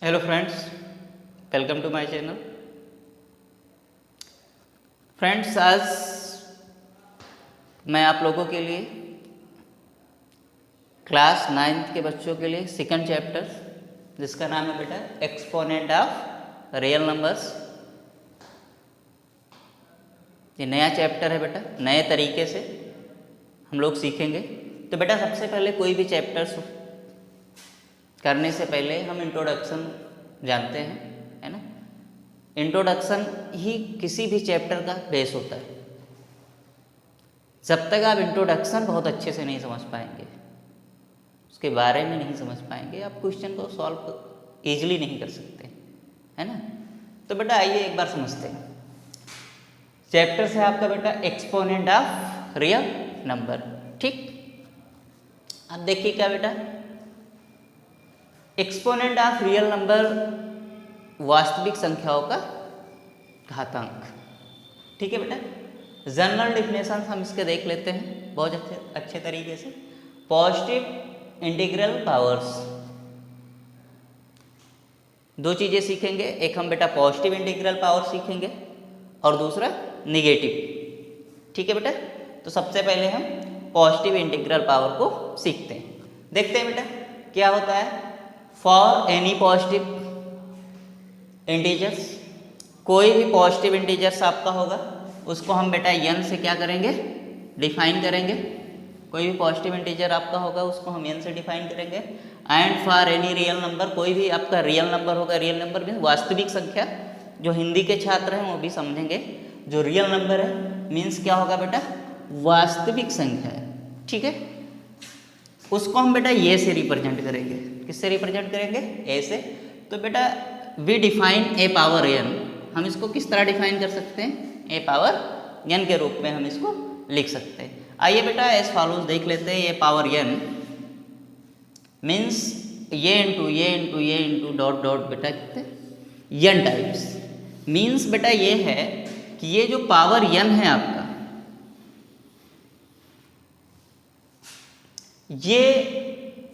Hello friends, welcome to my channel. Friends, आज मैं आप लोगों के लिए क्लास 9th के बच्चों के लिए सेकंड चैप्टर जिसका नाम है बेटा एक्सपोनेंट ऑफ रियल नंबर्स। ये नया चैप्टर है बेटा, नए तरीके से हम लोग सीखेंगे। तो बेटा सबसे पहले कोई भी चैप्टर्स करने से पहले हम इंट्रोडक्शन जानते हैं, है ना। इंट्रोडक्शन ही किसी भी चैप्टर का बेस होता है। जब तक आप इंट्रोडक्शन बहुत अच्छे से नहीं समझ पाएंगे, उसके बारे में नहीं समझ पाएंगे, आप क्वेश्चन को सॉल्व ईजिली नहीं कर सकते, है ना। तो बेटा आइए एक बार समझते हैं। चैप्टर से आपका बेटा एक्सपोनेंट ऑफ रियल नंबर, ठीक। अब देखिए क्या बेटा, एक्सपोनेंट ऑफ रियल नंबर वास्तविक संख्याओं का घातांक, ठीक है बेटा। जनरल डिफिनेशन हम इसके देख लेते हैं बहुत अच्छे तरीके से। पॉजिटिव इंटीग्रल पावर्स, दो चीज़ें सीखेंगे, एक हम बेटा पॉजिटिव इंटीग्रल पावर सीखेंगे और दूसरा निगेटिव, ठीक है बेटा। तो सबसे पहले हम पॉजिटिव इंटीग्रल पावर को सीखते हैं। देखते हैं बेटा क्या होता है। फॉर एनी पॉजिटिव इंटीजर्स, कोई भी पॉजिटिव इंटीजर्स आपका होगा उसको हम बेटा n से क्या करेंगे, डिफाइन करेंगे। कोई भी पॉजिटिव इंटीजर आपका होगा उसको हम n से डिफाइन करेंगे। And for any real number, कोई भी आपका रियल नंबर होगा, रियल नंबर मीन्स वास्तविक संख्या। जो हिंदी के छात्र हैं वो भी समझेंगे, जो रियल नंबर है मीन्स क्या होगा बेटा, वास्तविक संख्या है, ठीक है। उसको हम बेटा ये से रिप्रेजेंट करेंगे। किससे रिप्रेजेंट करेंगे, ए से। तो बेटा we define a power n, हम इसको किस तरह डिफाइन कर सकते हैं, ए पावर n के रूप में हम इसको लिख सकते हैं। आइए बेटा एज फॉलोज देख लेते हैं। ए पावर n मीन्स ये इंटू ये इंटू ये इंटू डॉट डॉट बेटा कितने n टाइम्स। मीन्स बेटा ये है कि ये जो पावर n है आपका, ये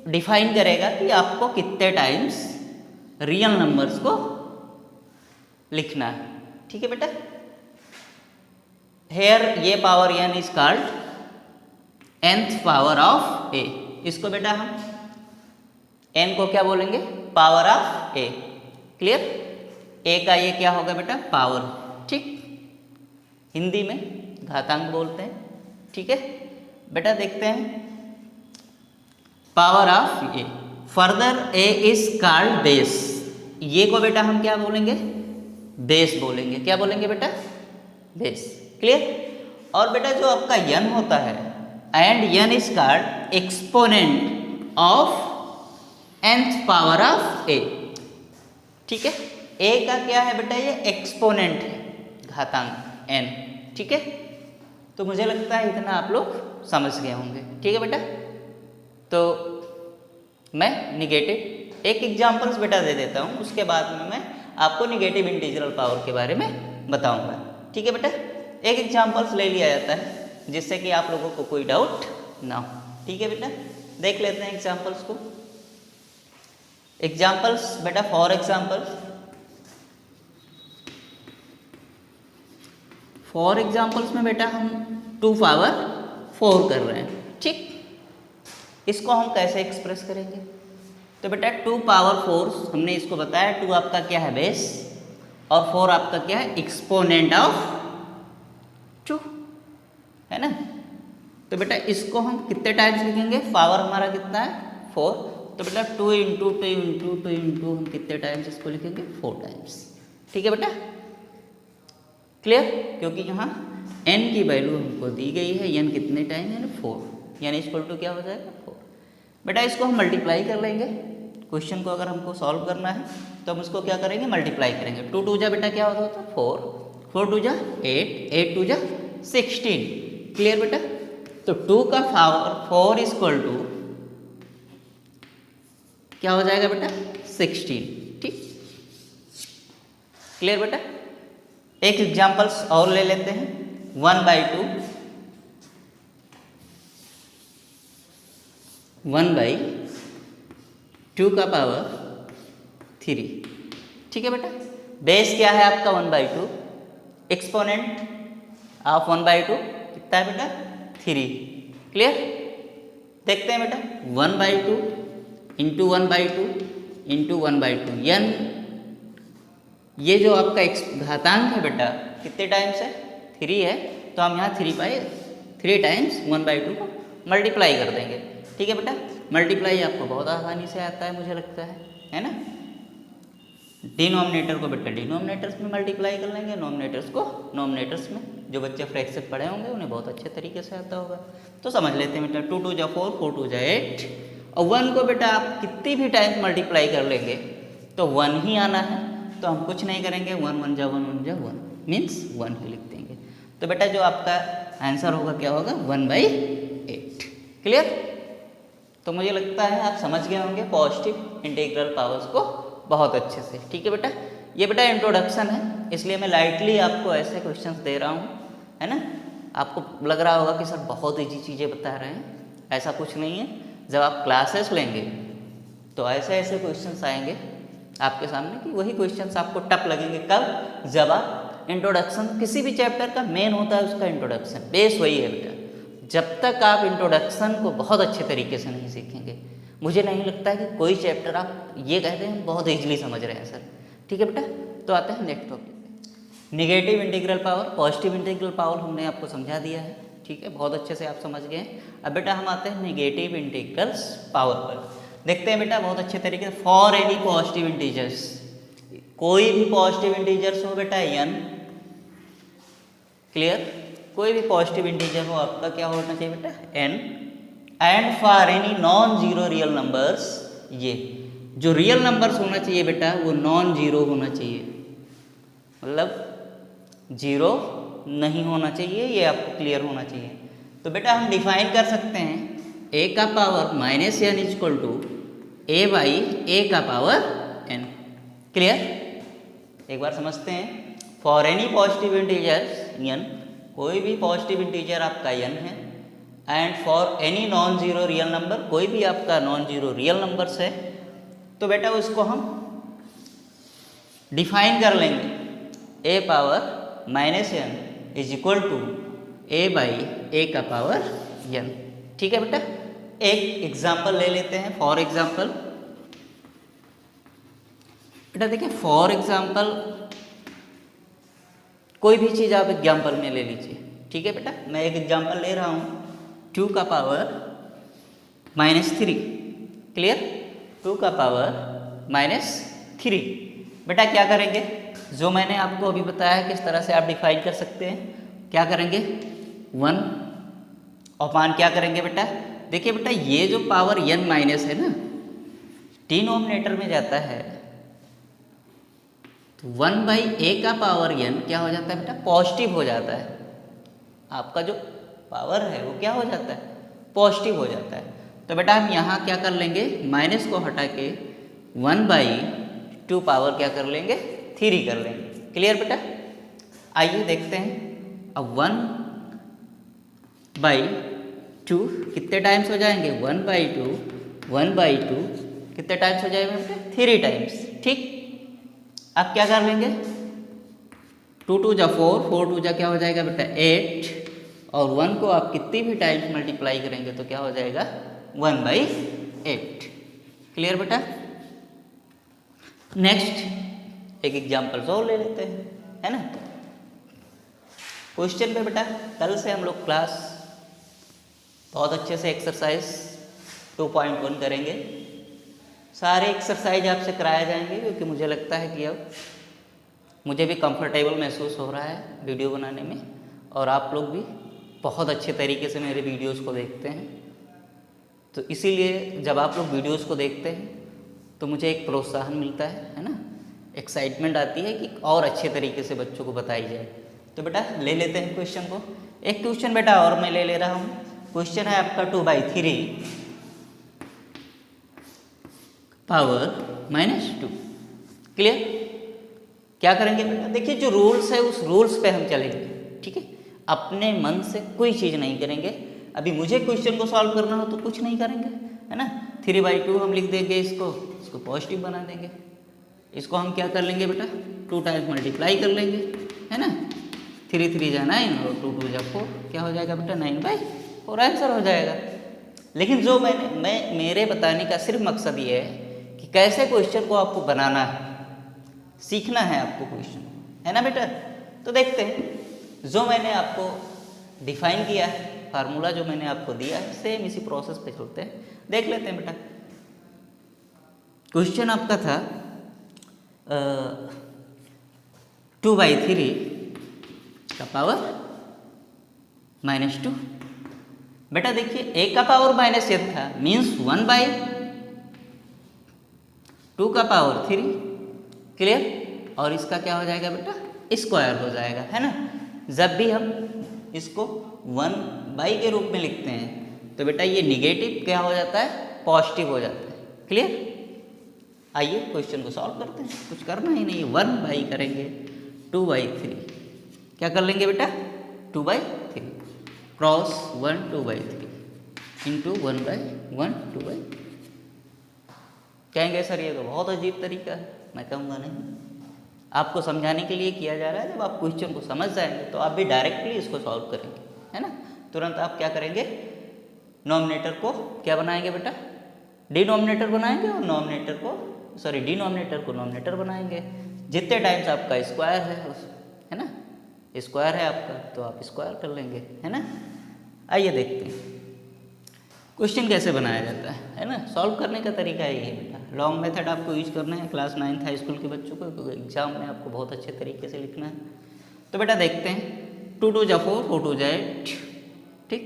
डिफाइन करेगा कि आपको कितने टाइम्स रियल नंबर्स को लिखना है, ठीक है बेटा। हेयर ये power n is called nth power of a। इसको बेटा हम n को क्या बोलेंगे, power of a। Clear. a का ये क्या होगा बेटा, पावर, ठीक। हिंदी में घातांक बोलते हैं, ठीक है बेटा। देखते हैं power of a। Further a is called base. ये को बेटा हम क्या बोलेंगे, बेस बोलेंगे। क्या बोलेंगे बेटा, बेस। क्लियर। और बेटा जो आपका n होता है, and n is called exponent of nth power of a, ठीक है। a का क्या है बेटा, ये एक्सपोनेंट है, घातांक n, ठीक है। तो मुझे लगता है इतना आप लोग समझ गए होंगे, ठीक है बेटा। तो मैं निगेटिव एक एग्जाम्पल्स बेटा दे देता हूँ, उसके बाद में मैं आपको निगेटिव इंटीग्रल पावर के बारे में बताऊंगा, ठीक है बेटा। एक एग्जाम्पल्स ले लिया जाता है जिससे कि आप लोगों को कोई डाउट ना हो, ठीक है बेटा। देख लेते हैं एग्जाम्पल्स को। एग्जाम्पल्स बेटा, फॉर एग्जाम्पल्स में बेटा हम 2 पावर 4 कर रहे हैं, ठीक। इसको हम कैसे एक्सप्रेस करेंगे, तो बेटा 2 पावर 4 हमने इसको बताया, 2 आपका क्या है, बेस, और 4 आपका क्या है, एक्सपोनेंट ऑफ 2, है ना। तो बेटा इसको हम कितने टाइम्स लिखेंगे, पावर हमारा कितना है, 4। तो बेटा 2 into two into two into हम कितने टाइम्स इसको लिखेंगे, 4 टाइम्स, ठीक है बेटा। क्लियर। क्योंकि यहाँ n की वैल्यू हमको दी गई है, n कितने टाइम है, 4, यानी इक्वल टू क्या हो जाएगा, 4। बेटा इसको हम मल्टीप्लाई कर लेंगे। क्वेश्चन को अगर हमको सॉल्व करना है तो हम उसको क्या करेंगे, मल्टीप्लाई करेंगे। 2 2 जा बेटा क्या होता है, 4, 4 2 जा 8, 8 2 जा 16। क्लियर बेटा। तो 2 का पावर 4 इक्वल टू क्या हो जाएगा बेटा, 16, ठीक। क्लियर बेटा। एक एग्जाम्पल्स और ले लेते हैं। 1/2 1/2 का पावर 3। ठीक है बेटा, बेस क्या है आपका 1/2, एक्सपोनेंट ऑफ 1/2 कितना है बेटा 3। क्लियर, देखते हैं बेटा 1/2 इंटू 1/2 इंटू 1/2 n, ये जो आपका घातांक है बेटा कितने टाइम्स है 3 है, तो हम यहाँ 3 टाइम्स 1/2 को मल्टीप्लाई कर देंगे। ठीक है बेटा, मल्टीप्लाई आपको बहुत आसानी से आता है मुझे लगता है ना। डिनोमिनेटर को बेटा डिनोमिनेटर्स में मल्टीप्लाई कर लेंगे, नोमिनेटर्स को नोमिनेटर्स में। जो बच्चे फ्रैक्शन पढ़े होंगे उन्हें बहुत अच्छे तरीके से आता होगा। तो समझ लेते हैं बेटा 2 2 जा 4, 4 2 जा 8, और 1 को बेटा आप कितनी भी टाइम्स मल्टीप्लाई कर लेंगे तो 1 ही आना है, तो हम कुछ नहीं करेंगे, 1 1 जा 1 1 जा 1 मीन्स 1 ही लिख देंगे। तो बेटा जो आपका आंसर होगा क्या होगा 1/8। क्लियर, तो मुझे लगता है आप समझ गए होंगे पॉजिटिव इंटीग्रल पावर्स को बहुत अच्छे से। ठीक है बेटा, ये बेटा इंट्रोडक्शन है, इसलिए मैं लाइटली आपको ऐसे क्वेश्चंस दे रहा हूँ, है ना। आपको लग रहा होगा कि सर बहुत ईजी चीज़ें बता रहे हैं, ऐसा कुछ नहीं है। जब आप क्लासेस लेंगे तो ऐसे ऐसे क्वेश्चंस आएंगे आपके सामने कि वही क्वेश्चंस आपको टफ लगेंगे। कब? जब आप इंट्रोडक्शन, किसी भी चैप्टर का मेन होता है उसका इंट्रोडक्शन, बेस वही है बेटा। जब तक आप इंट्रोडक्शन को बहुत अच्छे तरीके से नहीं सीखेंगे, मुझे नहीं लगता है कि कोई चैप्टर आप ये कहते हैं बहुत ईजिली समझ रहे हैं सर। ठीक है बेटा, तो आते हैं नेक्स्ट टॉपिक पे। Negative integral power, positive integral power हमने आपको समझा दिया है। ठीक है, बहुत अच्छे से आप समझ गए। अब बेटा हम आते हैं निगेटिव इंटीग्रल्स पावर पर। देखते हैं बेटा बहुत अच्छे तरीके से। फॉर एनी पॉजिटिव इंटीजर्स, कोई भी पॉजिटिव इंटीजर्स हो बेटा n, क्लियर, कोई भी पॉजिटिव इंटीजर हो आपका क्या होना चाहिए बेटा n, and for any non zero real numbers, ये जो रियल नंबर्स होना चाहिए बेटा वो नॉन जीरो होना चाहिए, मतलब जीरो नहीं होना चाहिए, ये आपको क्लियर होना चाहिए। तो बेटा हम डिफाइन कर सकते हैं a का power minus n equal to a by a का पावर n। क्लियर, एक बार समझते हैं। For any positive integers n, कोई भी पॉजिटिव इंटीजर आपका n है, and for any non zero real number, कोई भी आपका नॉन जीरो रियल नंबर्स है, तो बेटा उसको हम डिफाइन कर लेंगे a power minus n is equal to a by a का पावर n। ठीक है बेटा, एक एग्जाम्पल ले लेते हैं। फॉर एग्जाम्पल बेटा देखिए, फॉर एग्जाम्पल कोई भी चीज़ आप एग्जाम्पल में ले लीजिए। ठीक है बेटा, मैं एक एग्जाम्पल ले रहा हूँ 2 का पावर -3। क्लियर, 2 का पावर -3। बेटा क्या करेंगे, जो मैंने आपको अभी बताया किस तरह से आप डिफाइन कर सकते हैं। क्या करेंगे 1 अपॉन क्या करेंगे बेटा, देखिए बेटा ये जो पावर n माइनस है ना, डिनोमिनेटर में जाता है, तो 1/a का पावर n क्या हो जाता है बेटा पॉजिटिव हो जाता है। आपका जो पावर है वो क्या हो जाता है पॉजिटिव हो जाता है। तो बेटा हम यहाँ क्या कर लेंगे, माइनस को हटा के 1/2 पावर क्या कर लेंगे 3 कर लेंगे। क्लियर बेटा, आइए देखते हैं। अब 1/2 कितने टाइम्स हो जाएंगे, 1/2 कितने टाइम्स हो जाएंगे बेटा 3 टाइम्स। ठीक, अब क्या कर लेंगे 2 2 जा 4, 4 2 जा क्या हो जाएगा बेटा 8, और 1 को आप कितनी भी टाइम्स मल्टीप्लाई करेंगे तो क्या हो जाएगा 1/8। क्लियर बेटा, नेक्स्ट एक एग्जाम्पल और ले लेते हैं, है ना। क्वेश्चन पे बेटा कल से हम लोग क्लास बहुत अच्छे से एक्सरसाइज 2.1 करेंगे। सारे एक्सरसाइज आपसे कराए जाएंगे, क्योंकि मुझे लगता है कि अब मुझे भी कंफर्टेबल महसूस हो रहा है वीडियो बनाने में, और आप लोग भी बहुत अच्छे तरीके से मेरे वीडियोस को देखते हैं। तो इसीलिए जब आप लोग वीडियोस को देखते हैं तो मुझे एक प्रोत्साहन मिलता है ना, एक्साइटमेंट आती है कि और अच्छे तरीके से बच्चों को बताई जाए। तो बेटा ले लेते हैं क्वेश्चन को। एक क्वेश्चन बेटा और मैं ले रहा हूँ। क्वेश्चन है आपका 2/3 पावर -2। क्लियर, क्या करेंगे बेटा, देखिए जो रूल्स है उस रूल्स पे हम चलेंगे। ठीक है, अपने मन से कोई चीज़ नहीं करेंगे। अभी मुझे क्वेश्चन को सॉल्व करना हो तो कुछ नहीं करेंगे, है ना। 3/2 हम लिख देंगे, इसको पॉजिटिव बना देंगे। इसको हम क्या कर लेंगे बेटा, 2 टाइम्स मल्टीप्लाई कर लेंगे, है ना। 3 3 जा 9 और 2 2 जा 4, क्या हो जाएगा बेटा 9/4 आंसर हो जाएगा। लेकिन जो मेरे बताने का सिर्फ मकसद ये है कि कैसे क्वेश्चन को आपको बनाना है, सीखना है आपको क्वेश्चन, है ना बेटा। तो देखते हैं, जो मैंने आपको डिफाइन किया है, फार्मूला जो मैंने आपको दिया है, सेम इसी प्रोसेस पे चलते हैं, देख लेते हैं बेटा। क्वेश्चन आपका था 2/3 का पावर -2। बेटा देखिए a का पावर -1 था, मीन्स 1/2 का पावर 3, क्लियर। और इसका क्या हो जाएगा बेटा, स्क्वायर हो जाएगा, है ना। जब भी हम इसको 1/, के रूप में लिखते हैं तो बेटा ये निगेटिव क्या हो जाता है, पॉजिटिव हो जाता है, क्लियर। आइए क्वेश्चन को सॉल्व करते हैं, कुछ करना ही नहीं, 1/, करेंगे 2/3, क्या कर लेंगे बेटा 2/3 क्रॉस 1 2/3 इंटू 1/1 2/3। कहेंगे सर ये तो बहुत अजीब तरीका है, मैं कहूँगा नहीं, आपको समझाने के लिए किया जा रहा है। जब आप क्वेश्चन को समझ जाएंगे तो आप भी डायरेक्टली इसको सॉल्व करेंगे, है ना। तुरंत आप क्या करेंगे, नॉमिनेटर को क्या बनाएंगे बेटा, डिनोमिनेटर बनाएंगे, और डिनोमिनेटर को नॉमिनेटर बनाएंगे। जितने टाइम्स आपका स्क्वायर है ना, स्क्वायर है आपका, तो आप स्क्वायर कर लेंगे, है ना। आइए देखते हैं क्वेश्चन कैसे बनाया जाता है ना। सॉल्व करने का तरीका यही है बेटा, लॉन्ग मेथड आपको यूज करना है क्लास 9th हाई स्कूल के बच्चों को, तो एग्जाम में आपको बहुत अच्छे तरीके से लिखना है। तो बेटा देखते हैं, 2 2 जा 4, 4 2 जा 8, ठीक,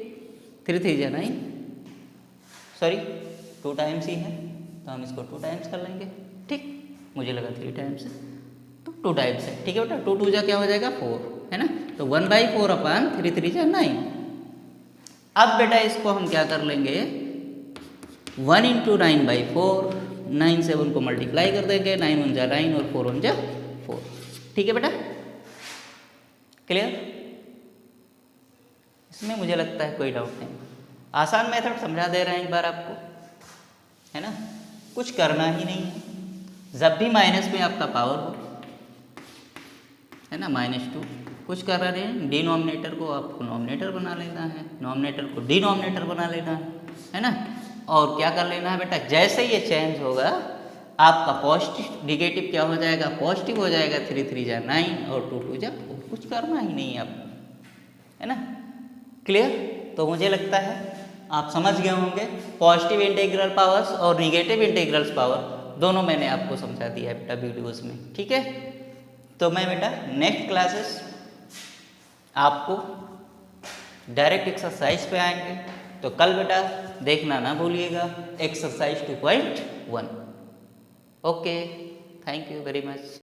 3 3 जा 9, सॉरी 2 टाइम्स ही है तो हम इसको 2 टाइम्स कर लेंगे, ठीक। मुझे लगा 3 टाइम्स है तो 2 टाइम्स है, ठीक है बेटा। 2 2 जा क्या हो जाएगा 4, है ना। तो 1/4 अपॉन 3 3 जा 9। अब बेटा इसको हम क्या कर लेंगे, 1 इंटू 9/4, 9 से 1 को मल्टीप्लाई कर देंगे, 9 1 जा 9 और 4 1 जा 4, ठीक है बेटा, क्लियर। इसमें मुझे लगता है कोई डाउट नहीं, आसान मेथड समझा दे रहे हैं एक बार आपको, है ना। कुछ करना ही नहीं है, जब भी माइनस में आपका पावर हो, है ना, -2, कुछ कर रहे हैं, डिनोमिनेटर को आपको नॉमिनेटर बना लेना है, नॉमिनेटर को डिनोमिनेटर बना लेना है ना। और क्या कर लेना है बेटा, जैसे ये चेंज होगा आपका पॉजिटिव निगेटिव क्या हो जाएगा, पॉजिटिव हो जाएगा, 3 3 जा 9 और 2 2 जा 4, कुछ करना ही नहीं है आपको, है ना, क्लियर। तो मुझे लगता है आप समझ गए होंगे, पॉजिटिव इंटीग्रल पावर्स और निगेटिव इंटीग्रल पावर दोनों मैंने आपको समझा दिया है बेटा वीडियोज़ में, ठीक है। तो मैं बेटा नेक्स्ट क्लासेस आपको डायरेक्ट एक्सरसाइज पे आएंगे, तो कल बेटा देखना ना भूलिएगा exercise 2.1। Okay, thank you very much.